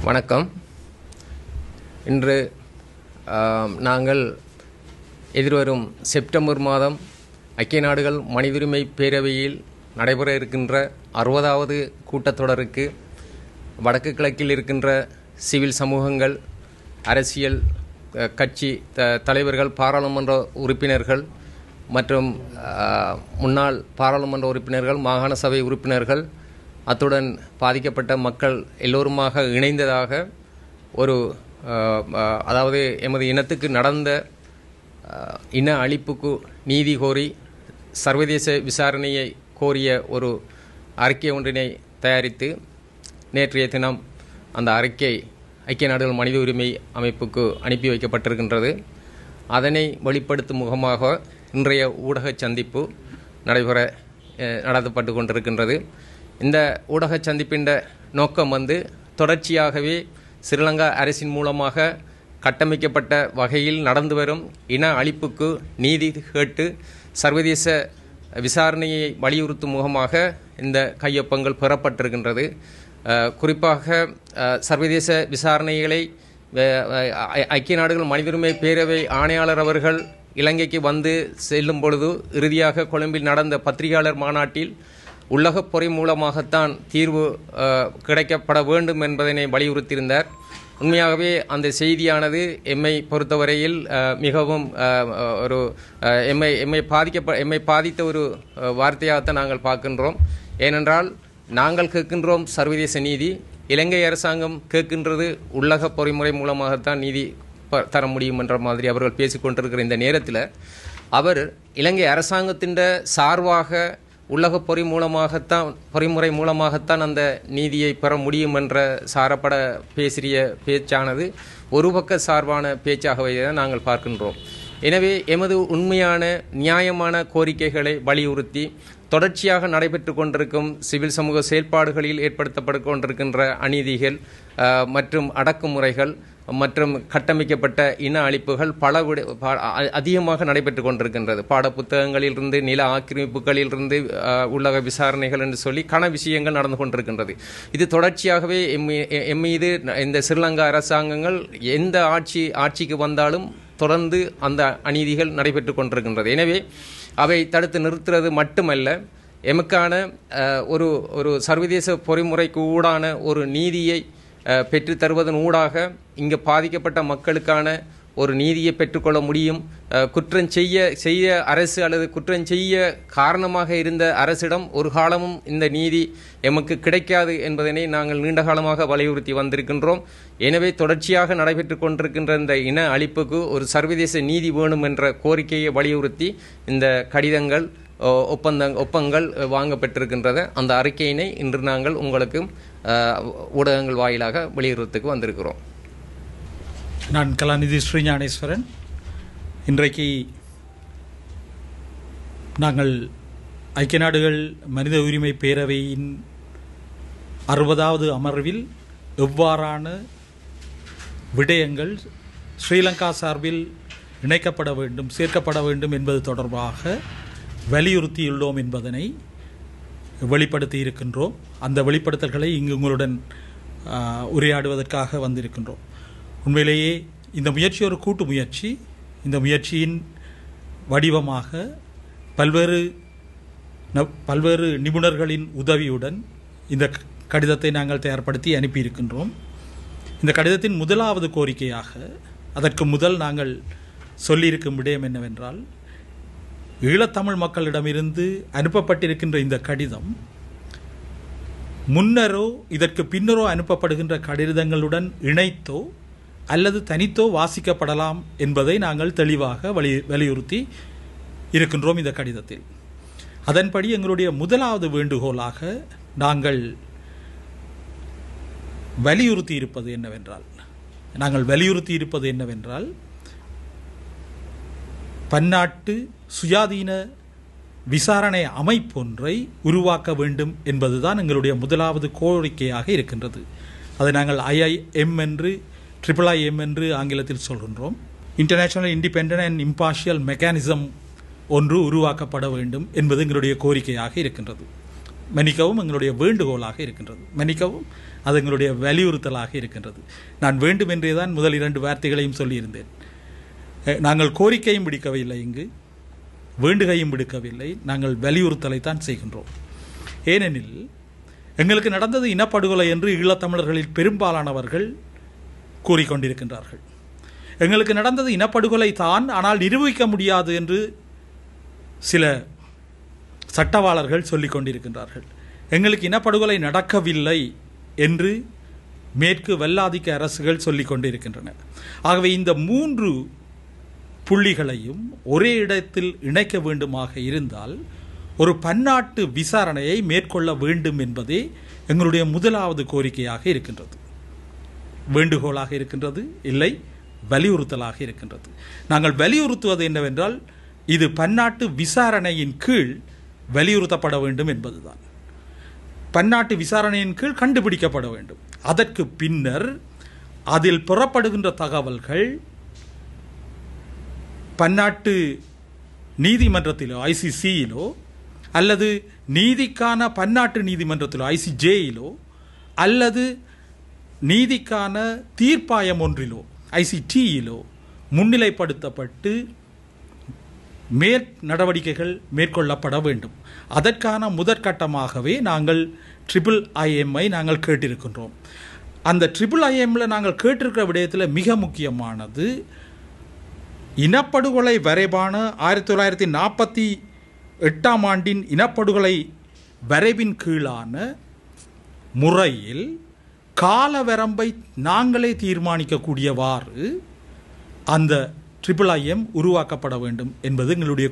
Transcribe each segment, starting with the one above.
வணக்கம். இன்று நாங்கள் எதிர்வரும் செப்டம்பர் மாதம் ஐக்கிய நாடுகள் மனித உரிமை பேரவையில் நடைபெற இருக்கின்ற 60வது கூட்டத்தொடருக்கு வடக்கு கிழக்கில் இருக்கின்ற சிவில் சமூகங்கள், அரசியல் கட்சி தலைவர்கள், பாராளுமன்ற உறுப்பினர்கள் மற்றும் முன்னாள் பாராளுமன்ற உறுப்பினர்கள், மாகாண சபை உறுப்பினர்கள், அத்துடன் பாதிக்கப்பட்ட மக்கள் எல்லோருமாக இணைந்ததாக ஒரு அதாவது எமது இனத்துக்கு நடந்த இன அழிப்புக்கு நீதி கோரி சர்வதேச விசாரணையை கோரிய ஒரு அறிக்கை ஒன்றினை தயாரித்து நேற்றைய தினம் அந்த அறிக்கை ஐக்கிய நாடுகள் மனித உரிமை அமைப்புக்கு அனுப்பி வைக்கப்பட்டிருக்கின்றது. அதனை வெளிப்படுத்தும் முகமாக இன்றைய ஊடக சந்திப்பு நடத்தப்பட்டு கொண்டிருக்கின்றது. இந்த ஊடக சந்திப்பின் நோக்கம் தொடர்ச்சியாகவே ஸ்ரீலங்கா அரசின் மூலமாக கட்டமைக்கப்பட்ட வகையில் நடந்து வரும் இன அழிப்புக்கு நீதி கேட்டு சர்வதேச விசாரணையை வலியுறுத்தும் முகமாக இந்த கையொப்பங்கள் பெறப்பட்டிருக்கின்றது. குறிப்பாக சர்வதேச விசாரணைகளை ஐக்கிய நாடுகள் மனித உரிமை பேரவை ஆணையாளர் அவர்கள் இலங்கைக்கு வந்து செல்லும் பொழுது இறுதியாக கொழும்பில் நடந்த பத்திரிகையாளர் மாநாட்டில் உலக பொறை மூலமாகத்தான் தீர்வு கிடைக்கப்பட வேண்டும் என்பதனை வலியுறுத்தியிருந்தார். உண்மையாகவே அந்த செய்தியானது எம்மை பொறுத்தவரையில் மிகவும் ஒரு எம்மை பாதித்த ஒரு வார்த்தையாகத்தான் நாங்கள் பார்க்கின்றோம். ஏனென்றால் நாங்கள் கேட்கின்றோம் சர்வதேச நீதி, இலங்கை அரசாங்கம் கேட்கின்றது உலக பொறிமுறை மூலமாகத்தான் நீதி தர முடியும் என்ற மாதிரி அவர்கள் பேசிக்கொண்டிருக்கிற இந்த நேரத்தில் அவர் இலங்கை அரசாங்கத்தின் சார்பாக உலக பொறிமுறை மூலமாகத்தான் அந்த நீதியை பெற முடியும் என்ற சாரப்பட பேசிய பேச்சானது ஒரு பக்க சார்பான பேச்சாகவே தான் நாங்கள் பார்க்கின்றோம். எனவே எமது உண்மையான நியாயமான கோரிக்கைகளை வலியுறுத்தி தொடர்ச்சியாக நடைபெற்று கொண்டிருக்கும் சிவில் சமூக செயல்பாடுகளில் ஏற்படுத்தப்பட்டு கொண்டிருக்கின்ற அநீதிகள் மற்றும் அடக்குமுறைகள் மற்றும் கட்டமைக்கப்பட்ட இன அழிப்புகள் அதிகமாக நடைபெற்று கொண்டிருக்கின்றது. பாடப்புத்தகங்களிலிருந்து, நில ஆக்கிரமிப்புகளிலிருந்து, உலக விசாரணைகள் என்று சொல்லி விஷயங்கள் நடந்து கொண்டிருக்கின்றது. இது தொடர்ச்சியாகவே எம்மீது இந்த ஸ்ரீலங்கா அரசாங்கங்கள் எந்த ஆட்சிக்கு வந்தாலும் தொடர்ந்து அந்த அநீதிகள் நடைபெற்று கொண்டிருக்கின்றது. எனவே அவை தடுத்து நிறுத்துறது மட்டுமல்ல, எமக்கான ஒரு சர்வதேச பொறிமுறைக்கு ஊடான ஒரு நீதியை பெற்று தருவதன் ஊடாக இங்கு பாதிக்கப்பட்ட மக்களுக்கான ஒரு நீதியை பெற்றுக்கொள்ள முடியும். குற்றம் செய்ய அரசு அல்லது குற்றம் செய்ய காரணமாக இருந்த அரசிடம் ஒரு காலமும் இந்த நீதி எமக்கு கிடைக்காது என்பதனை நாங்கள் நீண்ட காலமாக வலியுறுத்தி வந்திருக்கின்றோம். எனவே தொடர்ச்சியாக நடைபெற்று கொண்டிருக்கின்ற இந்த இன அழிப்புக்கு ஒரு சர்வதேச நீதி வேணும் என்ற கோரிக்கையை வலியுறுத்தி இந்த கடிதங்கள், ஒப்பங்கள் வாங்கப்பட்டிருக்கின்றது. அந்த அறிக்கையினை இன்று நாங்கள் உங்களுக்கு ஊடகங்கள் வாயிலாக வெளியிடுறதுக்கு வந்திருக்கிறோம். நான் கலாநிதி ஸ்ரீஞானேஸ்வரன். இன்றைக்கு நாங்கள் ஐக்கிய நாடுகள் மனித உரிமை பேரவையின் 60வது அமர்வில் எவ்வாறான விடயங்கள் ஸ்ரீலங்கா சார்பில் இணைக்கப்பட வேண்டும், சேர்க்கப்பட வேண்டும் என்பது தொடர்பாக வலியுறுத்தியுள்ளோம் என்பதனை வெளிப்படுத்தி இருக்கின்றோம். அந்த வெளிப்படுத்தல்களை இங்கு உங்களுடன் உரையாடுவதற்காக வந்திருக்கின்றோம். உண்மையிலேயே இந்த முயற்சி ஒரு கூட்டு முயற்சி. இந்த முயற்சியின் வடிவமாக பல்வேறு நிபுணர்களின் உதவியுடன் இந்த கடிதத்தை நாங்கள் தயார்படுத்தி அனுப்பியிருக்கின்றோம். இந்த கடிதத்தின் முதலாவது கோரிக்கையாக அதற்கு முதல் நாங்கள் சொல்லியிருக்கும் விடயம் என்னவென்றால், ஈழத்தமிழ் மக்களிடமிருந்து அனுப்பப்பட்டிருக்கின்ற இந்த கடிதம் முன்னரோ இதற்கு பின்னரோ அனுப்பப்படுகின்ற கடிதங்களுடன் இணைத்தோ அல்லது தனித்தோ வாசிக்கப்படலாம் என்பதை நாங்கள் தெளிவாக வலியுறுத்தி இருக்கின்றோம் இந்த கடிதத்தில். அதன்படி எங்களுடைய முதலாவது வேண்டுகோளாக நாங்கள் வலியுறுத்தி இருப்பது என்னவென்றால் பன்னாட்டு சுயாதீன விசாரணை அமைப்பொன்றை உருவாக்க வேண்டும் என்பதுதான் எங்களுடைய முதலாவது கோரிக்கையாக இருக்கின்றது. அதை நாங்கள் IIM என்று IIIM என்று ஆங்கிலத்தில் சொல்கின்றோம். International independent and impartial mechanism ஒன்று உருவாக்கப்பட வேண்டும் என்பது எங்களுடைய கோரிக்கையாக இருக்கின்றது. மன்னிக்கவும், எங்களுடைய வேண்டுகோளாக இருக்கின்றது. மன்னிக்கவும், அது எங்களுடைய வலியுறுத்தலாக இருக்கின்றது. நான் வேண்டும் என்றே தான் முதல் 2 வார்த்தைகளையும் சொல்லியிருந்தேன். நாங்கள் கோரிக்கையும் விடுக்கவில்லை, இங்கு வேண்டுகையும் விடுக்கவில்லை, நாங்கள் வலியுறுத்தலைத்தான் செய்கின்றோம். ஏனெனில் எங்களுக்கு நடந்தது இனப்படுகொலை என்று ஈழத்தமிழர்களில் பெரும்பாலானவர்கள் கூறிக்கொண்டிருக்கின்றார்கள். எங்களுக்கு நடந்தது இனப்படுகொலை தான், ஆனால் நிரூபிக்க முடியாது என்று சில சட்டவாளர்கள் சொல்லிக் கொண்டிருக்கின்றார்கள். எங்களுக்கு இனப்படுகொலை நடக்கவில்லை என்று மேற்கு வல்லாதிக்க அரசுகள் சொல்லிக் கொண்டிருக்கின்றன. ஆகவே இந்த 3 புள்ளிகளையும் ஒரே இடத்தில் இணைக்க வேண்டுமாக இருந்தால் ஒரு பன்னாட்டு விசாரணையை மேற்கொள்ள வேண்டும் என்பதே எங்களுடைய முதலாவது கோரிக்கையாக இருக்கின்றது. வேண்டுகோளாக இருக்கின்றது, இல்லை வலியுறுத்தலாக இருக்கின்றது. நாங்கள் வலியுறுத்துவது என்னவென்றால், இது பன்னாட்டு விசாரணையின் கீழ் வலியுறுத்தப்பட வேண்டும் என்பதுதான். பன்னாட்டு விசாரணையின் கீழ் கண்டுபிடிக்கப்பட வேண்டும். அதற்கு பின்னர் அதில் பெறப்படுகின்ற தகவல்கள் பன்னாட்டு நீதிமன்றத்திலோ ICCயிலோ அல்லது நீதிக்கான பன்னாட்டு நீதிமன்றத்திலோ ICJயிலோ அல்லது நீதிக்கான தீர்ப்பாயம் ஒன்றிலோ ICTயிலோ முன்னிலைப்படுத்தப்பட்டு நடவடிக்கைகள் மேற்கொள்ளப்பட வேண்டும். அதற்கான முதற்கட்டமாகவே நாங்கள் IIMஐ நாங்கள் கேட்டிருக்கின்றோம். அந்த IIMல நாங்கள் கேட்டிருக்கிற விடயத்தில் மிக முக்கியமானது இனப்படுகொலை வரைபான 1948ஆம் ஆண்டின் இனப்படுகொலை வரைவின் கீழான முறையில் கால வரம்பை நாங்களே தீர்மானிக்கக்கூடியவாறு அந்த IIM உருவாக்கப்பட வேண்டும் என்பது எங்களுடைய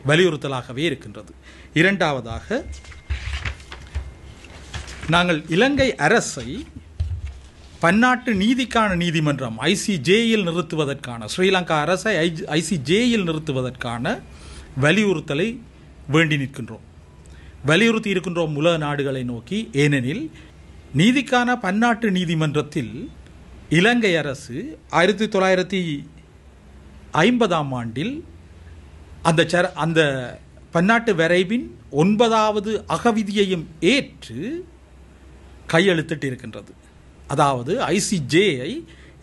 வலியுறுத்தலாகவே இருக்கின்றது. இரண்டாவதாக, நாங்கள் இலங்கை அரசை பன்னாட்டு நீதிக்கான நீதிமன்றம் ICJயில் நிறுத்துவதற்கான, ஸ்ரீலங்கா அரசை ICJயில் நிறுத்துவதற்கான வலியுறுத்தலை வேண்டி நிற்கின்றோம். வலியுறுத்தி இருக்கின்றோம் உலக நாடுகளை நோக்கி. ஏனெனில் நீதிக்கான பன்னாட்டு நீதிமன்றத்தில் இலங்கை அரசு 1950ஆம் ஆண்டில் அந்த பன்னாட்டு வரைவின் 9வது அகவிதியையும் ஏற்று கையெழுத்திட்டு இருக்கின்றது. அதாவது ICJயை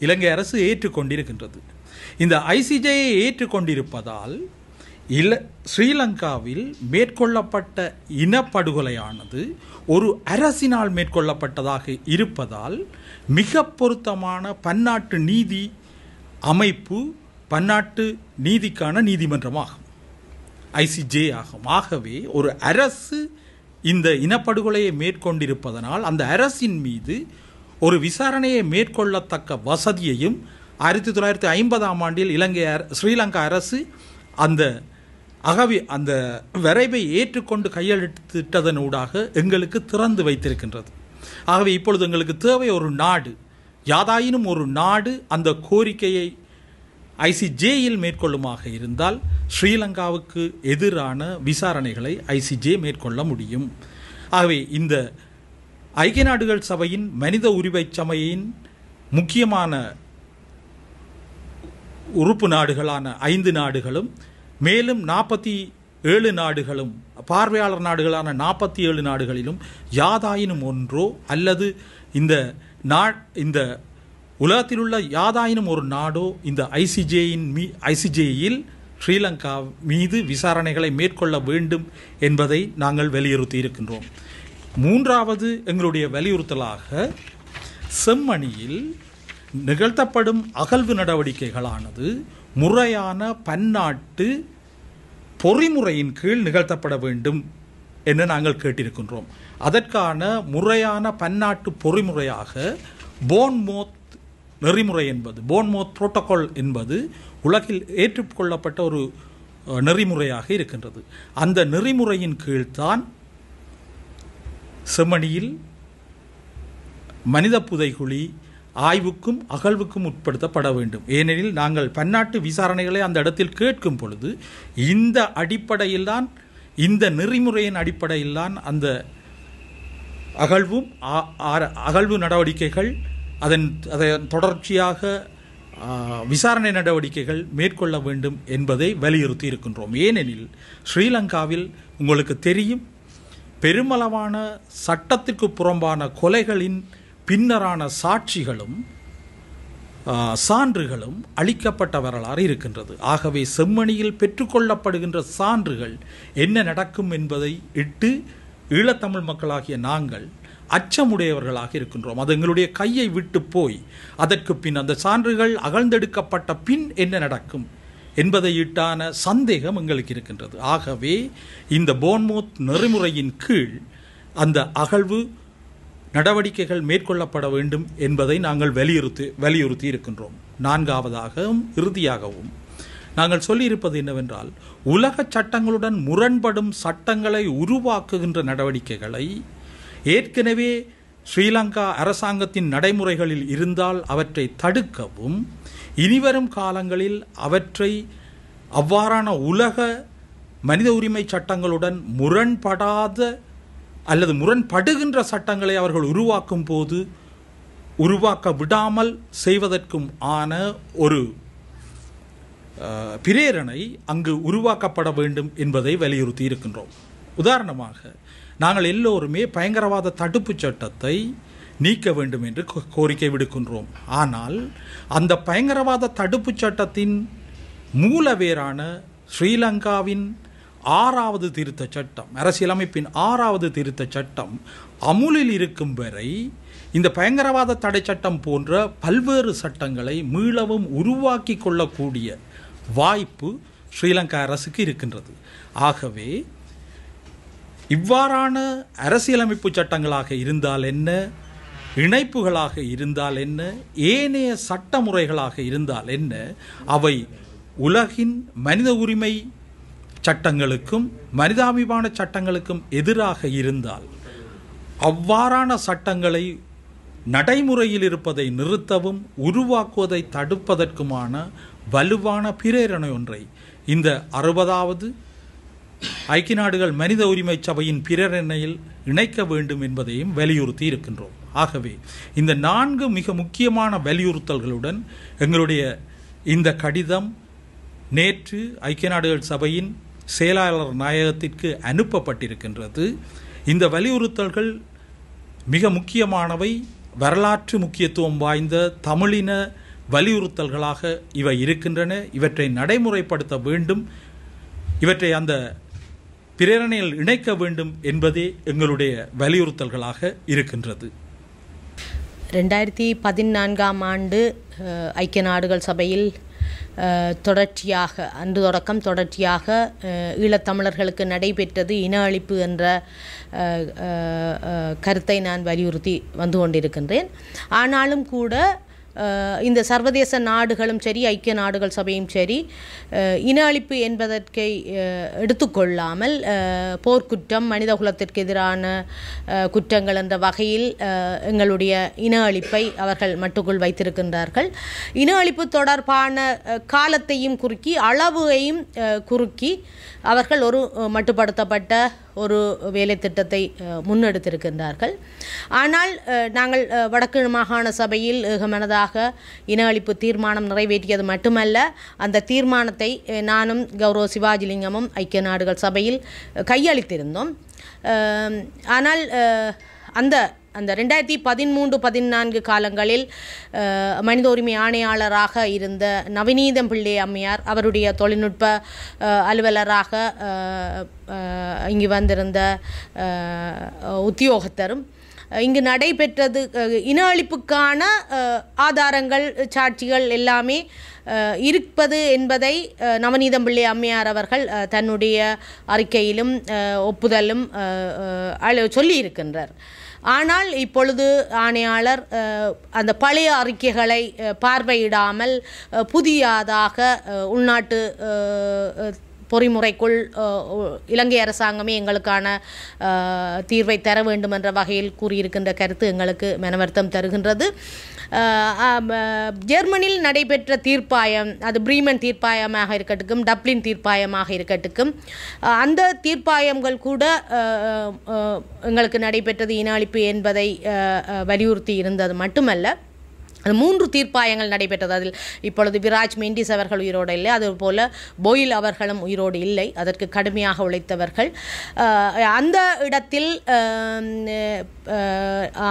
இலங்கை அரசு ஏற்றுக்கொண்டிருக்கின்றது. இந்த ICJயை ஏற்றுக்கொண்டிருப்பதால் ஸ்ரீலங்காவில் மேற்கொள்ளப்பட்ட இனப்படுகொலையானது ஒரு அரசினால் மேற்கொள்ளப்பட்டதாக இருப்பதால் மிக பொருத்தமான பன்னாட்டு நீதி அமைப்பு பன்னாட்டு நீதிக்கான நீதிமன்றமாகும், ICJ ஆகும். ஆகவே ஒரு அரசு இந்த இனப்படுகொலையை மேற்கொண்டிருப்பதனால் அந்த அரசின் மீது ஒரு விசாரணையை மேற்கொள்ளத்தக்க வசதியையும் 1950ஆம் ஆண்டில் ஸ்ரீலங்கா அரசு அந்த வரைவை ஏற்றுக்கொண்டு கையெழுத்திட்டதனூடாக எங்களுக்கு திறந்து வைத்திருக்கின்றது. ஆகவே இப்பொழுது எங்களுக்கு தேவை ஒரு நாடு, யாதாயினும் ஒரு நாடு அந்த கோரிக்கையை ICJயில் மேற்கொள்ளுமாக இருந்தால் ஸ்ரீலங்காவுக்கு எதிரான விசாரணைகளை ICJ மேற்கொள்ள முடியும். ஆகவே இந்த ஐக்கிய நாடுகள் சபையின் மனித உரிமை சபையின் முக்கியமான உறுப்பு நாடுகளான 5 நாடுகளும் மேலும் 47 நாடுகளும் பார்வையாளர் நாடுகளான 47 நாடுகளிலும் யாதாயினும் ஒன்றோ அல்லது இந்த உலகத்தில் உள்ள யாதாயினும் ஒரு நாடோ இந்த ICJயில் ஸ்ரீலங்கா மீது விசாரணைகளை மேற்கொள்ள வேண்டும் என்பதை நாங்கள் வலியுறுத்தி இருக்கின்றோம். மூன்றாவது எங்களுடைய வலியுறுத்தலாக, செம்மணியில் நிகழ்த்தப்படும் அகழ்வு நடவடிக்கைகளானது முறையான பன்னாட்டு பொறிமுறையின் கீழ் நிகழ்த்தப்பட வேண்டும் என்று நாங்கள் கேட்டிருக்கின்றோம். அதற்கான முறையான பன்னாட்டு பொறிமுறையாக போர்ன்மவுத் நெறிமுறை என்பது, போர்ன்மவுத் புரோட்டோகால் என்பது உலகில் ஏற்றுக்கொள்ளப்பட்ட ஒரு நெறிமுறையாக இருக்கின்றது. அந்த நெறிமுறையின் கீழ்தான் செம்மணியில் மனித புதைகுழி ஆய்வுக்கும் அகழ்வுக்கும் உட்படுத்தப்பட வேண்டும். ஏனெனில் நாங்கள் பன்னாட்டு விசாரணைகளை அந்த இடத்தில் கேட்கும் பொழுது இந்த அடிப்படையில்தான், இந்த நெறிமுறையின் அடிப்படையில்தான் அந்த அகழ்வு நடவடிக்கைகள், அதன் தொடர்ச்சியாக விசாரணை நடவடிக்கைகள் மேற்கொள்ள வேண்டும் என்பதை வலியுறுத்தி இருக்கின்றோம். ஏனெனில் ஸ்ரீலங்காவில் உங்களுக்கு தெரியும், பெருமளவான சட்டத்திற்கு புறம்பான கொலைகளின் பின்னரான சாட்சிகளும் சான்றுகளும் அளிக்கப்பட்ட வரலாறு இருக்கின்றது. ஆகவே செம்மணியில் பெற்றுக்கொள்ளப்படுகின்ற சான்றுகள் என்ன நடக்கும் என்பதை இட்டு ஈழத்தமிழ் மக்களாகிய நாங்கள் அச்சமுடையவர்களாக இருக்கின்றோம். அது எங்களுடைய கையை விட்டு போய் அதற்கு பின் அந்த சான்றுகள் அகழ்ந்தெடுக்கப்பட்ட பின் என்ன நடக்கும் என்பதை இட்டான சந்தேகம் எங்களுக்கு இருக்கின்றது. ஆகவே இந்த போன்மோத் நெறிமுறையின் கீழ் அந்த அகழ்வு நடவடிக்கைகள் மேற்கொள்ளப்பட வேண்டும் என்பதை நாங்கள் வலியுறுத்தி இருக்கின்றோம். நான்காவதாகவும் இறுதியாகவும் நாங்கள் சொல்லியிருப்பது என்னவென்றால், உலக சட்டங்களுடன் முரண்படும் சட்டங்களை உருவாக்குகின்ற நடவடிக்கைகளை ஏற்கனவே ஸ்ரீலங்கா அரசாங்கத்தின் நடைமுறைகளில் இருந்தால் அவற்றை தடுக்கவும், இனிவரும் காலங்களில் அவற்றை அவ்வாறான உலக மனித உரிமை சட்டங்களுடன் முரண்படாத அல்லது முரண்படுகின்ற சட்டங்களை அவர்கள் உருவாக்கும் போது உருவாக்க விடாமல் செய்வதற்கும் ஆன ஒரு பிரேரணை அங்கு உருவாக்கப்பட வேண்டும் என்பதை வலியுறுத்தி இருக்கின்றோம். உதாரணமாக, நாங்கள் எல்லோருமே பயங்கரவாத தடுப்பு சட்டத்தை நீக்க வேண்டும் என்று கோரிக்கை விடுக்கின்றோம். ஆனால் அந்த பயங்கரவாத தடுப்பு சட்டத்தின் மூலவேரான ஸ்ரீலங்காவின் 6வது திருத்த சட்டம், அரசியலமைப்பின் 6வது திருத்த சட்டம் அமுலில் இருக்கும் வரை இந்த பயங்கரவாத தடை சட்டம் போன்ற பல்வேறு சட்டங்களை மீளவும் உருவாக்கி கொள்ளக்கூடிய வாய்ப்பு ஸ்ரீலங்கா அரசுக்கு இருக்கின்றது. ஆகவே இவ்வாறான அரசியலமைப்பு சட்டங்களாக இருந்தால் என்ன, இணைப்புகளாக இருந்தால் என்ன, ஏனைய சட்டமுறைகளாக இருந்தால் என்ன, அவை உலகின் மனித உரிமை சட்டங்களுக்கும் மனிதாபிமான சட்டங்களுக்கும் எதிராக இருந்தால் அவ்வாறான சட்டங்களை நடைமுறையில் இருப்பதை நிறுத்தவும் உருவாக்குவதை தடுப்பதற்குமான வலுவான பிரேரணை ஒன்றை இந்த 60வது ஐக்கிய நாடுகள் மனித உரிமை சபையின் பிரேரணையில் இணைக்க வேண்டும் என்பதையும் வலியுறுத்தி இருக்கின்றோம். ஆகவே இந்த 4 மிக முக்கியமான வலியுறுத்தல்களுடன் எங்களுடைய இந்த கடிதம் நேற்று ஐக்கிய நாடுகள் சபையின் செயலாளர் நாயகத்திற்கு அனுப்பப்பட்டிருக்கின்றது. இந்த வலியுறுத்தல்கள் மிக முக்கியமானவை, வரலாற்று முக்கியத்துவம் வாய்ந்த தமிழின வலியுறுத்தல்களாக இவை இருக்கின்றன. இவற்றை நடைமுறைப்படுத்த வேண்டும், இவற்றை அந்த பிரேரணையில் இணைக்க வேண்டும் என்பதே எங்களுடைய வலியுறுத்தல்களாக இருக்கின்றது. 2014ஆம் ஆண்டு ஐக்கிய நாடுகள் சபையில் தொடர்ச்சியாக அன்று தொடக்கம் தொடர்ச்சியாக ஈழத்தமிழர்களுக்கு நடைபெற்றது இன அழிப்பு என்ற கருத்தை நான் வலியுறுத்தி வந்து கொண்டிருக்கின்றேன். ஆனாலும் கூட இந்த சர்வதேச நாடுகளும் சரி, ஐக்கிய நாடுகள் சபையும் சரி, இன அழிப்பு என்பதற்கை எடுத்துக்கொள்ளாமல் போர்க்குற்றம், மனித குலத்திற்கு எதிரான குற்றங்கள் என்ற வகையில் எங்களுடைய இன அழிப்பை அவர்கள் மட்டுக்குள் வைத்திருக்கின்றார்கள். இன அழிப்பு தொடர்பான காலத்தையும் குறுக்கி அளவையும் குறுக்கி அவர்கள் ஒரு மட்டுப்படுத்தப்பட்ட ஒரு வேலை திட்டத்தை முன்னெடுத்திருக்கின்றார்கள். ஆனால் நாங்கள் வடக்கு மாகாண சபையில் ஏகமனதாக இன அழிப்பு தீர்மானம் நிறைவேற்றியது மட்டுமல்ல, அந்த தீர்மானத்தை நானும் கௌரவ சிவாஜிலிங்கமும் ஐக்கிய நாடுகள் சபையில் கையளித்திருந்தோம். ஆனால் அந்த 2013-14 காலங்களில் மனித உரிமை ஆணையாளராக இருந்த நவநீதம் பிள்ளை அம்மையார், அவருடைய தொழில்நுட்ப அலுவலராக இங்கு வந்திருந்த உத்தியோகத்தரும் இங்கு நடைபெற்றது இன அழிப்புக்கான ஆதாரங்கள், சாட்சிகள் எல்லாமே இருப்பது என்பதை நவநீதம் பிள்ளை அம்மையார் அவர்கள் தன்னுடைய அறிக்கையிலும் ஒப்புதலும் சொல்லியிருக்கின்றார். ஆனால் இப்பொழுது ஆணையாளர் அந்த பழைய அறிக்கைகளை பார்வையிடாமல் புதியதாக உள்நாட்டு பொறிமுறைக்குள் இலங்கை அரசாங்கமே எங்களுக்கான தீர்வை தர வேண்டும் என்ற வகையில் கூறியிருக்கின்ற கருத்து எங்களுக்கு மனவருத்தம் தருகின்றது. ஜெர்மனியில் நடைபெற்ற தீர்ப்பாயம், அது பிரீமன் தீர்ப்பாயமாக இருக்கட்டும், டப்ளின் தீர்ப்பாயமாக இருக்கட்டும், அந்த தீர்ப்பாயங்கள் கூட எங்களுக்கு நடைபெற்றது இன அழிப்பு என்பதை வலியுறுத்தி இருந்தது மட்டுமல்ல, 3 தீர்ப்பாயங்கள் நடைபெற்றது. அதில் இப்பொழுது விராஜ் மெண்டிஸ் அவர்கள் உயிரோடு இல்லை, அதுபோல் போயில் அவர்களும் உயிரோடு இல்லை. அதற்கு கடுமையாக உழைத்தவர்கள். அந்த இடத்தில்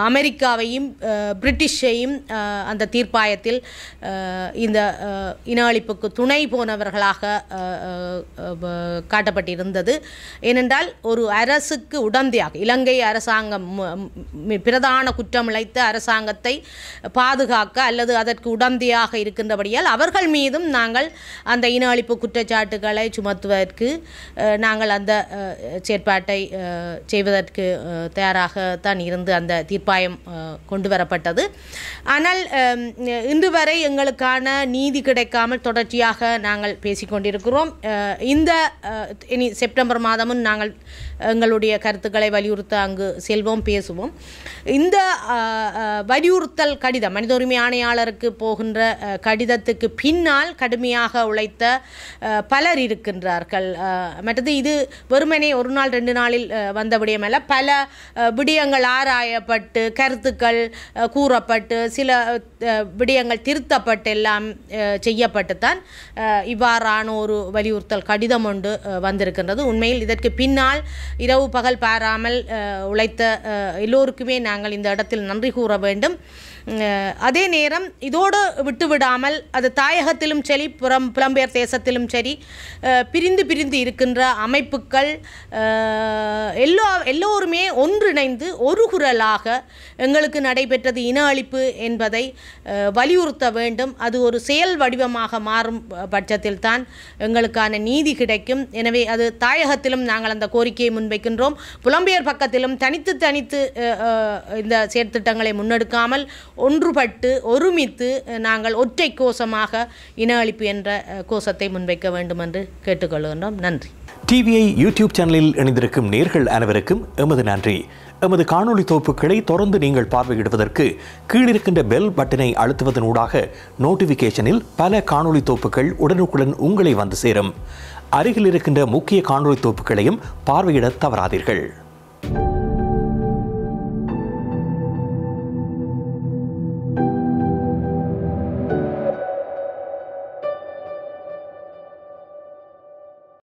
அமெரிக்காவையும் பிரிட்டிஷையும் அந்த தீர்ப்பாயத்தில் இந்த இன அழிப்புக்கு துணை போனவர்களாக காட்டப்பட்டிருந்தது. ஏனென்றால் ஒரு அரசுக்கு உடந்தையாக இலங்கை அரசாங்கம் பிரதான குற்றமிழைத்த அரசாங்கத்தை பாதுகாக்க அல்லது அதற்கு உடந்தையாக இருக்கின்றபடியால் அவர்கள் மீதும் நாங்கள் அந்த இன அழிப்பு குற்றச்சாட்டுகளை சுமத்துவதற்கு நாங்கள் அந்த செயற்பாட்டை செய்வதற்கு தயாராகத்தான் இருந்து அந்த தீர்ப்பாயம் கொண்டு வரப்பட்டது. ஆனால் இன்று வரை எங்களுக்கான நீதி கிடைக்காமல் தொடர்ச்சியாக நாங்கள் பேசிக்கொண்டிருக்கிறோம். இந்த இனி செப்டம்பர் மாதமும் நாங்கள் எங்களுடைய கருத்துக்களை வலியுறுத்த அங்கு செல்வோம், பேசுவோம். இந்த வலியுறுத்தல் கடிதம் மனித உரிமை ஆணையாளருக்கு போகின்ற கடிதத்துக்கு பின்னால் கடுமையாக உழைத்த பலர் இருக்கின்றார்கள். மற்றது இது வெறுமனே ஒரு நாள் 2 நாளில் வந்த விடயமல்ல. பல விடயங்கள் ஆராயப்பட்டு கருத்துக்கள் கூறப்பட்டு சில விடயங்கள் திருத்தப்பட்டு எல்லாம் செய்யப்பட்டுத்தான் இவ்வாறான ஒரு வலியுறுத்தல் கடிதம் ஒன்று வந்திருக்கின்றது. உண்மையில் இதற்கு பின்னால் இரவு பகல் பாராமல் உழைத்த எல்லோருக்குமே நாங்கள் இந்த இடத்தில் நன்றி கூற வேண்டும். அதே நேரம் இதோடு விட்டுவிடாமல் அது தாயகத்திலும் சரி புலம்பெயர் தேசத்திலும் சரி பிரிந்து இருக்கின்ற அமைப்புகள் எல்லோருமே ஒன்றிணைந்து ஒரு குரலாக எங்களுக்கு நடைபெற்றது இன அழிப்பு என்பதை வலியுறுத்த வேண்டும். அது ஒரு செயல் வடிவமாக மாறும் பட்சத்தில் தான் எங்களுக்கான நீதி கிடைக்கும். எனவே அது தாயகத்திலும் நாங்கள் அந்த கோரிக்கையை முன்வைக்கின்றோம். புலம்பெயர் பக்கத்திலும் தனித்து இந்த செயற்திட்டங்களை முன்னெடுக்காமல் ஒன்றுபட்டு ஒருமித்து நாங்கள் ஒற்றை கோஷமாக இன அழிப்பு என்ற கோஷத்தை முன்வைக்க வேண்டும் என்று கேட்டுக்கொள்கின்றோம். நன்றி. டிவிஐ யூடியூப் சேனலில் இணைந்திருக்கும் நேர்கள் அனைவருக்கும் எமது நன்றி. எமது காணொளி தொகுப்புகளை தொடர்ந்து நீங்கள் பார்வையிடுவதற்கு கீழிருக்கின்ற பெல் பட்டனை அழுத்துவதனூடாக நோட்டிபிகேஷனில் பல காணொளி தொகுப்புகள் உடனுக்குடன் உங்களை வந்து சேரும். அருகில் இருக்கின்ற முக்கிய காணொளி தொகுப்புகளையும் பார்வையிட தவறாதீர்கள்.